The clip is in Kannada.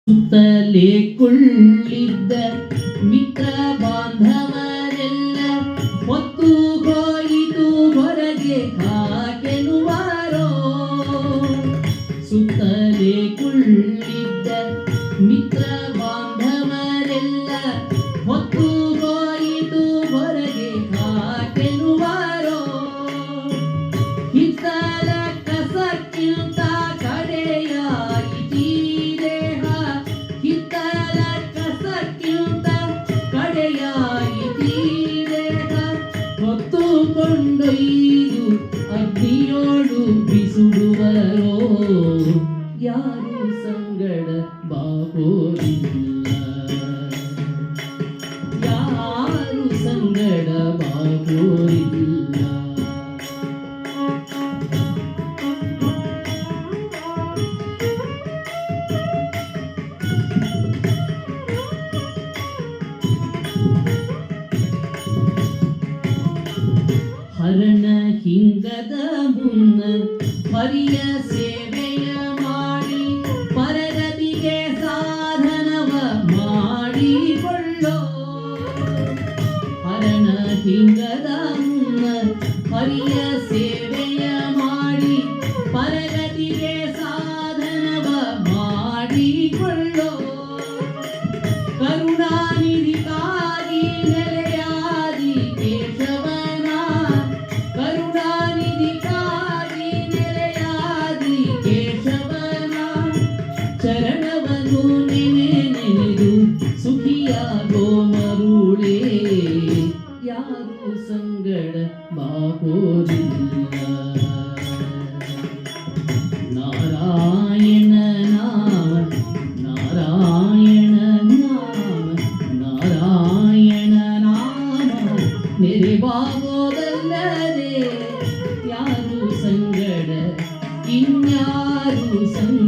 ಸುತ್ತಲೇ ಕುಳ್ಳಿದ್ದ ಮಿತ್ರ ಬಾಂಧವರೆಲ್ಲ ಹೊತ್ತು ಹೋಯಿತು ಹೊರಗೆ ಹಾಕೆನುವಾರೋ. ಸುತ್ತಲೇ ಕುಳ್ಳಿದ್ದ ಮಿತ್ರ ಬಾಂಧವರೆಲ್ಲ ಹೊತ್ತು ಹೋಯಿತು ಹೊರಗೆ ಹಾಕೆನುವಾರೋ. ಹಿತ್ತಲ ಕಸಕ್ಕಿಂತ ಕಡೆಯಾಯಿತೀ ದೇಹ, ಹಿತ್ತಲ ಕಸಕ್ಕಿಂತ ಕಡೆಯಾಯಿತೀ ದೇಹ. ಹೊತ್ತುಕೊಂಡೊಯ್ದು ಅಗ್ನಿಯೋಡು ಬಿಸುಡುವರೋ. ಯಾರು ಸಂಗಡ ಬಾಬೋರಿಲ್ಲ, ಯಾರು ಸಂಗಡ ಬಾಬೋರಿಲ್ಲ. ಹರಣ ಹಿಂಗದ ಮುನ್ನ ಹರಿಯ ಸೇವೆಯ ಮಾಡಿ ಪರಗತಿಗೆ ಸಾಧನವ ಮಾಡಿಕೊಳ್ಳೋ. ಹರಣ ಹಿಂಗದ ಮುನ್ನ ಹರಿಯ ಸೇವೆಯ ಮಾಡಿ ಪರಗತಿಗೆ ಸಾಧನವ ಮಾಡಿಕೊಳ್ಳೋ. ಕರುಣಾನಿಧಿಗಾಗಿ ನೆಲೆಯಾದಿ ಕೇಶವನ, ಕರುಣಾನಿಧಿಗಾಗಿ ನೆಲೆಯಾದಿ ಕೇಶವನ. ಚರಣವನ್ನು ನೆನೆದು ಸುಖಿಯಾಗೋ ಮರುಳೇ. ಯಾರು ಸಂಗಡ ಬಾಬೋರಿಲ್ಲ. ನಾರಾಯಣ ನಾಮ, ನಾರಾಯಣ ನಾಮ, ನಾರಾಯಣ ನಾಮ ನೆರೆವಾಗೋದಲ್ಲದೆ ಯಾರು ಸಂಗಡ, ಇನ್ಯಾರು ಸಂಗಡ.